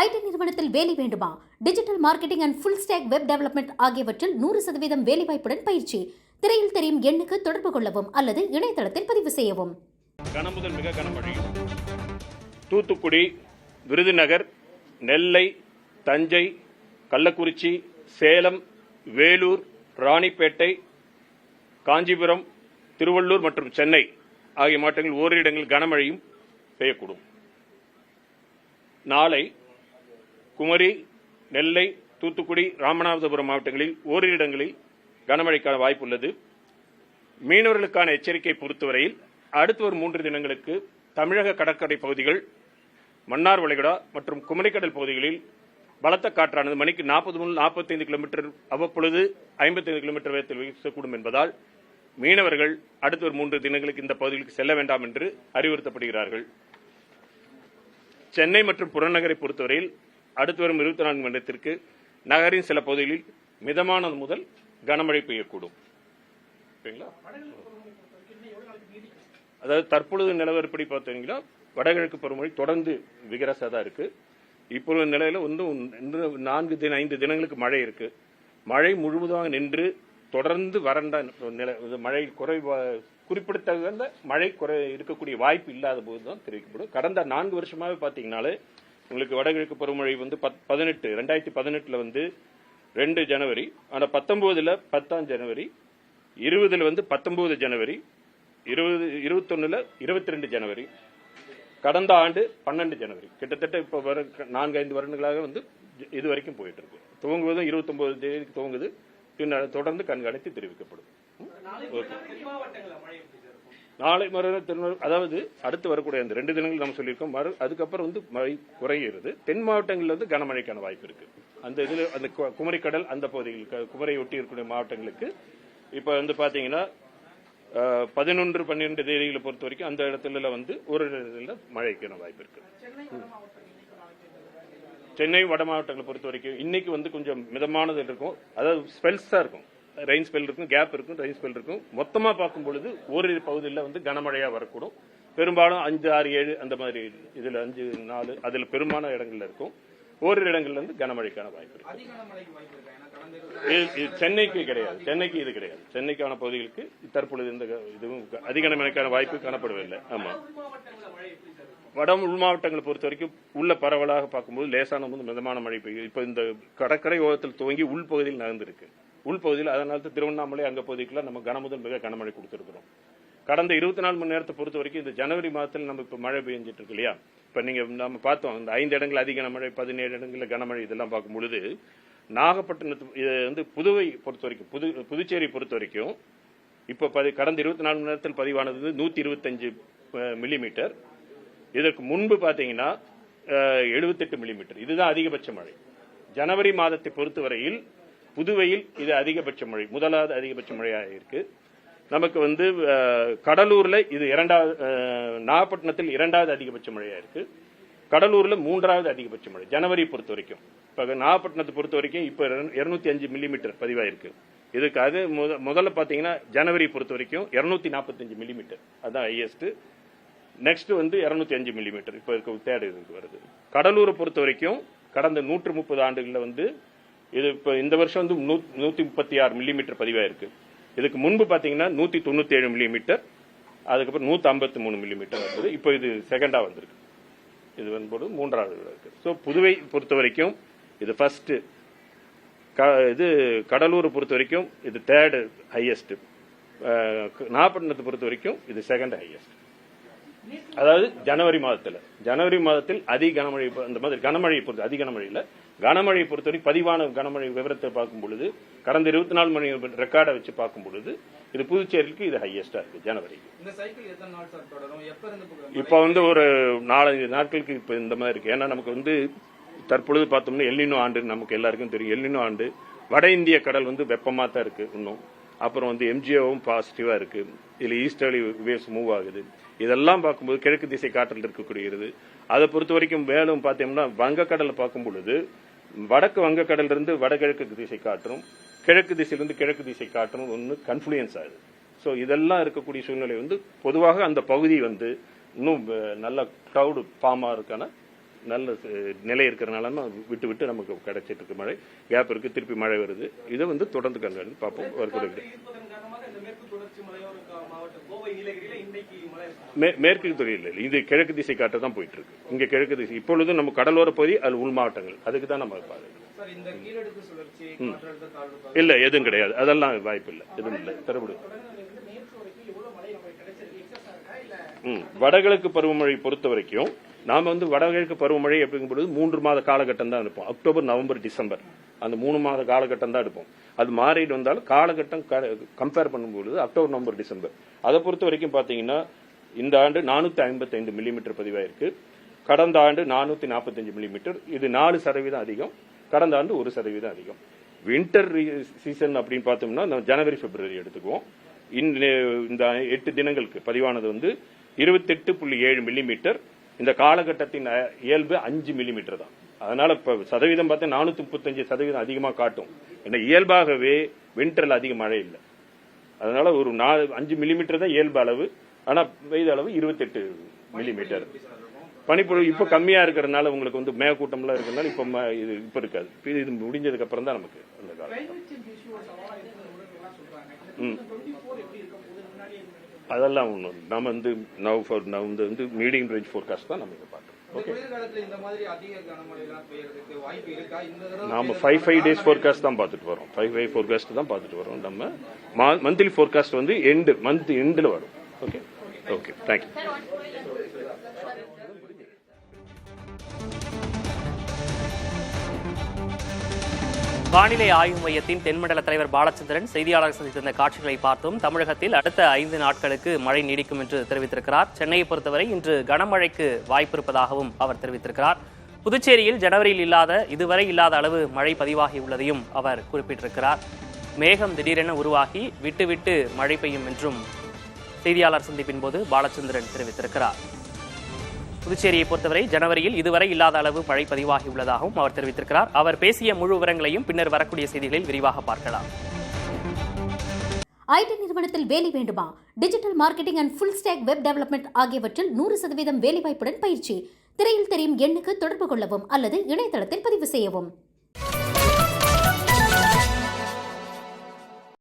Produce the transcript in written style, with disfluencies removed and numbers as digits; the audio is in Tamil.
ஐடி நிறுவனத்தில் வேலை வேண்டுமா? Digital marketing and full stack web development ஆகியவற்றில் 100% வேலைவாய்ப்புடன் பயிற்சி. திரையில் தெரியும் எண்ணுக்கு தொடர்பு கொள்ளவும் அல்லது இணையதளத்தில் பதிவு செய்யவும். கனமுதல் மிக கனமழை. தூத்துக்குடி, விருதுநகர், நெல்லை, தஞ்சை, கள்ளக்குறிச்சி, சேலம், வேலூர், ராணிப்பேட்டை, காஞ்சிபுரம், திருவள்ளூர் மற்றும் சென்னை ஆகிய மாவட்டங்களில் ஓரிரு இடங்களில் கனமழையும் பெய்யக்கூடும். நாளை குமரி, நெல்லை, தூத்துக்குடி, ராமநாதபுரம் மாவட்டங்களில் ஓரிரு இடங்களில் கனமழைக்கான வாய்ப்பு உள்ளது. மீனவர்களுக்கான எச்சரிக்கை பொறுத்தவரையில் அடுத்து வரும் 3 தினங்களுக்கு தமிழக கடற்கரை பகுதிகள், மன்னார் வளைகுடா மற்றும் குமரிக்கடல் பகுதிகளில் பலத்த காற்றானது மணிக்கு 40 முதல் 45 கிலோமீட்டர், அவ்வப்பொழுது 55 கிலோமீட்டர் வேகத்தில் வீசக்கூடும் என்பதால் மீனவர்கள் அடுத்து வரும் 3 தினங்களுக்கு இந்த பகுதிகளுக்கு செல்ல வேண்டாம் என்று அறிவுறுத்தப்படுகிறார்கள். சென்னை மற்றும் புறநகரை பொறுத்தவரையில் அடுத்து வரும் 24 மணி நேரத்திற்கு நகரின் சில பகுதிகளில் மிதமானது முதல் கனமழை பெய்யக்கூடும். அதாவது தற்பொழுது நிலவரப்படி பார்த்தீங்கன்னா வடகிழக்கு பருவமழை தொடர்ந்து விகரசா தான் இருக்கு. இப்பொழுது நிலையில இன்னும் 4-5 தினங்களுக்கு மழை இருக்கு. மழை முழுவதுமாக நின்று தொடர்ந்து வறண்ட மழை குறிப்பிடத்தகுந்த மழை இருக்கக்கூடிய வாய்ப்பு இல்லாத போதுதான் தெரிவிக்கப்படும். கடந்த 4 வருஷமாவே பாத்தீங்கன்னாலே உங்களுக்கு வடகிழக்கு பருவமழை 2018 2 ஜனவரி, ஆனா 19 10 ஜனவரி, 20 19 ஜனவரி, 21 22 ஜனவரி, கடந்த ஆண்டு 12 ஜனவரி. கிட்டத்தட்ட இப்ப 4-5 வருடங்களாக இது வரைக்கும் போயிட்டு இருக்கு. துவங்குவதும் 29 தேதிக்கு துவங்குது. பின்னர் தொடர்ந்து கண்காணித்து தெரிவிக்கப்படும். நாளை மறுநாள் அதாவது அடுத்து வரக்கூடிய அந்த 2 தினங்கள் நம்ம சொல்லியிருக்கோம். அதுக்கப்புறம் மழை குறைகிறது. தென் மாவட்டங்களில் கனமழைக்கான வாய்ப்பு இருக்கு. அந்த இதுல அந்த குமரிக்கடல் அந்த பகுதிகளுக்கு, குமரியை ஒட்டி இருக்கக்கூடிய மாவட்டங்களுக்கு இப்ப பாத்தீங்கன்னா 11-12 தேதிகளை பொறுத்த வரைக்கும் அந்த இடத்துல ஒரு இடத்துல மழைக்கான வாய்ப்பு இருக்கு. சென்னை வட மாவட்டங்களை பொறுத்த வரைக்கும் இன்னைக்கு கொஞ்சம் மிதமானது இருக்கும். அதாவது ஸ்பெல்ஸா இருக்கும். ரெயின் ஸ்பெல் இருக்கும், கேப் இருக்கும், ரெயின் ஸ்பெல் இருக்கும். மொத்தமா பார்க்கும் பொழுது ஓரிரு பகுதியில் கனமழையா வரக்கூடும். பெரும்பாலும் 5, 6, 7 அந்த மாதிரி இதுல 5, 4 அதுல பெரும்பாலான இடங்கள்ல இருக்கும். ஓரிரு இடங்கள்ல கனமழைக்கான வாய்ப்பு இருக்கு. சென்னைக்கு கிடையாது. சென்னைக்கு இது கிடையாது. சென்னைக்கான பகுதிகளுக்கு தற்பொழுது இதுவும் அதிக கனமழைக்கான வாய்ப்பு காணப்படவில்லை. ஆமா, வட உள் மாவட்டங்களை பொறுத்த வரைக்கும் உள்ள பரவலாக பார்க்கும்போது லேசான மிதமான மழை பெய்யும். இப்ப இந்த கடற்கரை ஓரத்தில் துவங்கி உள்பகுதியில் நகர்ந்திருக்கு. உள்பகுதியில் அதனால திருவண்ணாமலை அங்க பகுதிக்குள்ள நம்ம கனமுதல் மிக கனமழை கொடுத்திருக்கிறோம். கடந்த 24 மணி நேரத்தை பொறுத்த வரைக்கும் இந்த ஜனவரி மாதத்தில் நம்ம இப்ப மழை பெய்ஞ்சிட்டு இருக்கு இல்லையா? இப்ப நீங்க நம்ம பார்த்தோம் இந்த 5 இடங்கள் அதிக கனமழை, 17 இடங்கள்ல கனமழை, இதெல்லாம் பார்க்கும் பொழுது நாகப்பட்டினத்து புதுவை பொறுத்த வரைக்கும், புதுச்சேரி பொறுத்த வரைக்கும் இப்ப கடந்த 24 மணி நேரத்தில் பதிவானது 125 மில்லிமீட்டர். இதற்கு முன்பு பாத்தீங்கன்னா 78 மில்லிமீட்டர். இதுதான் அதிகபட்ச மழை. ஜனவரி மாதத்தை பொறுத்தவரையில் புதுவையில் இது அதிகபட்ச மழை, முதலாவது அதிகபட்ச மழையாக இருக்கு. நமக்கு கடலூர்ல இது 2வது, நாகப்பட்டினத்தில் 2வது அதிகபட்ச மழையா இருக்கு. கடலூர்ல 3வது அதிகபட்ச மழை ஜனவரி பொறுத்த வரைக்கும். இப்ப நாகப்பட்டினத்தை பொறுத்த வரைக்கும் இப்ப 205 மில்லிமீட்டர் பதிவாயிருக்கு. இதுக்கு அது முதல்ல பாத்தீங்கன்னா ஜனவரி பொறுத்த வரைக்கும் 245 மில்லிமீட்டர், அதான் ஹையஸ்ட். நெக்ஸ்ட் 205 மில்லிமீட்டர் இப்ப இருக்க தேர்ட் வருது. கடலூரை பொறுத்த வரைக்கும் கடந்த 130 ஆண்டுகள்ல இது இப்ப இந்த வருஷம் 136 மில்லிமீட்டர் பதிவாயிருக்கு. இதுக்கு முன்பு பாத்தீங்கன்னா 197 மில்லிமீட்டர், அதுக்கப்புறம் 153 மில்லிமீட்டர் வந்தது. இப்ப இது செகண்டா வந்திருக்கு. இது 3வது இருக்கு. சோ புதுவை பொறுத்த வரைக்கும் இது ஃபர்ஸ்ட், இது கடலூரை பொறுத்த வரைக்கும் இது தேர்ட் ஹையஸ்ட், நாகப்பட்டினத்தை பொறுத்த வரைக்கும் இது செகண்ட் ஹையஸ்ட். அதாவது ஜனவரி மாதத்தில் அதிக கனமழை, அந்த மாதிரி கனமழையை பொறுத்து அதிக கனமழையில கனமழையை பொறுத்தவரை பதிவான கனமழை விவரத்தை பார்க்கும் பொழுது கடந்த 24 மணி ரெக்கார்டை வச்சு பார்க்கும் பொழுது இது புதுச்சேரிக்கு இது ஹையஸ்டா இருக்கு. ஜனவரி இப்ப ஒரு 4-5 நாட்களுக்கு இப்ப இந்த மாதிரி இருக்கு. ஏன்னா நமக்கு தற்பொழுது பார்த்தோம்னா எல்னினோ ஆண்டு நமக்கு எல்லாருக்கும் தெரியும். எல்னினோ ஆண்டு வட இந்திய கடல் வெப்பமா தான் இருக்கு இன்னும். அப்புறம் எம்ஜிஓவும் பாசிட்டிவா இருக்கு. இதுல ஈஸ்டர்லி வேவ்ஸ் மூவ் ஆகுது. இதெல்லாம் பார்க்கும்போது கிழக்கு திசை காற்றில் இருக்கக்கூடியது. அதை பொறுத்த வரைக்கும் மேலும் பார்த்தோம்னா வங்கக்கடலை பார்க்கும் பொழுது வடக்கு வங்கக்கடல இருந்து வடகிழக்கு திசை காற்றும், கிழக்கு திசையிலிருந்து கிழக்கு திசை காற்றும் கன்ஃப்ளூயன்ஸ் ஆகுது. சோ இதெல்லாம் இருக்கக்கூடிய சூழ்நிலை பொதுவாக அந்த பகுதி இன்னும் நல்ல கிளவுட் ஃபார்ம் ஆகிறதுக்கான நல்ல நிலை இருக்கிறனால விட்டு விட்டு நமக்கு கிடைச்சிட்டு இருக்கு மழை. கேப் இருக்கு, திருப்பி மழை வருது. இதை வந்து தொடர்ந்து கண்காணித்து பார்ப்போம். மேற்கு தொழில் இது கிழக்கு திசை காற்று தான் போயிட்டு இருக்கு. இங்க கிழக்கு திசை இப்பொழுது நம்ம கடலோர பகுதி, அது உள் மாவட்டங்கள், அதுக்கு தான் நம்ம இல்ல எதுவும் கிடையாது. அதெல்லாம் வாய்ப்பு இல்லை, எதுவும் இல்லை. தரப்படு வடகிழக்கு பருவமழை பொறுத்த வரைக்கும் நாம வந்து வடகிழக்கு பருவமழை அப்படிங்கும்போது 3 மாத காலகட்டம் தான் எடுப்போம். அக்டோபர், நவம்பர், டிசம்பர் அந்த 3 மாத காலகட்டம் தான் எடுப்போம். அது மாறிட்டு வந்தாலும் காலகட்டம் கம்பேர் பண்ணும்போது அக்டோபர், நவம்பர், டிசம்பர் அதை பொறுத்த வரைக்கும் பாத்தீங்கன்னா இந்த ஆண்டு 455 மில்லிமீட்டர் பதிவாயிருக்கு. கடந்த ஆண்டு 445 மில்லிமீட்டர். இது 4% அதிகம். கடந்த ஆண்டு 1% அதிகம். வின்டர் சீசன் அப்படின்னு பார்த்தோம்னா ஜனவரி, பிப்ரவரி எடுத்துக்குவோம். இந்த 8 தினங்களுக்கு பதிவானது வந்து 28.7 மில்லிமீட்டர். இந்த காலகட்டத்தின் இயல்பு 5 மில்லிமீட்டர் தான். அதனால இப்ப சதவீதம் பார்த்தா 435% அதிகமா காட்டும். ஏன்னா இயல்பாகவே வின்டர்ல அதிக மழை இல்லை. அதனால ஒரு 5 மில்லிமீட்டர் தான் இயல்பு அளவு. ஆனா பெய்த அளவு 28 மில்லிமீட்டர். பனிப்பொழிவு இப்ப கம்மியா இருக்கிறதுனால உங்களுக்கு வந்து மேகக்கூட்டம்லாம் இருக்கிறதுனால இப்ப இருக்காது. இது முடிஞ்சதுக்கு அப்புறம் தான் நமக்கு அந்த காலம். அதெல்லாம் ஒண்ணு நம்ம வந்து மீடியம் ரேஞ்ச் ஃபோர்காஸ்ட் தான் நம்ம இங்க பாக்குறோம். நாம 5 டேஸ் ஃபோர்காஸ்ட் தான் பார்த்துட்டு வரோம். 5 ஃபோர்காஸ்ட் தான் பார்த்துட்டு வரோம். நம்ம மந்த்லி ஃபோர்காஸ்ட் வந்து மந்த் எண்ட்ல வரும். Okay okay, thank you. வானிலை ஆய்வு மையத்தின் தென்மண்டல தலைவர் பாலச்சந்திரன் செய்தியாளர் சந்தித்திருந்த காட்சிகளை பார்த்தும் தமிழகத்தில் அடுத்த 5 நாட்களுக்கு மழை நீடிக்கும் என்று தெரிவித்திருக்கிறார். சென்னையை பொறுத்தவரை இன்று கனமழைக்கு வாய்ப்பு இருப்பதாகவும் அவர் தெரிவித்திருக்கிறார். புதுச்சேரியில் ஜனவரியில் இதுவரை இல்லாத அளவு மழை பதிவாகியுள்ளதையும் அவர் குறிப்பிட்டிருக்கிறார். மேகம் திடீரென உருவாகி விட்டு விட்டு மழை பெய்யும் என்றும் செய்தியாளர் சந்திப்பின் போது பாலச்சந்திரன் தெரிவித்திருக்கிறார். புதுச்சேரியை பொறுத்தவரை ஜனவரியில் இதுவரை இல்லாத அளவு மழை பதிவாகியுள்ளதாகவும் அவர் தெரிவித்திருக்கிறார். அவர் பேசிய முழு விவரங்களையும் பின்னர் வரக்கூடிய செய்திகளில் விரிவாக பார்க்கலாம். ஐடி நிறுவனத்தில் வேலை வேண்டுமா? Digital marketing and full stack web development ஆகியவற்றில் 100% வேலைவாய்ப்புடன் பயிற்சி. திரையில் தெரியும் எண்ணுக்கு தொடர்பு கொள்ளவும் அல்லது இணையதளத்தில் பதிவு செய்யவும்.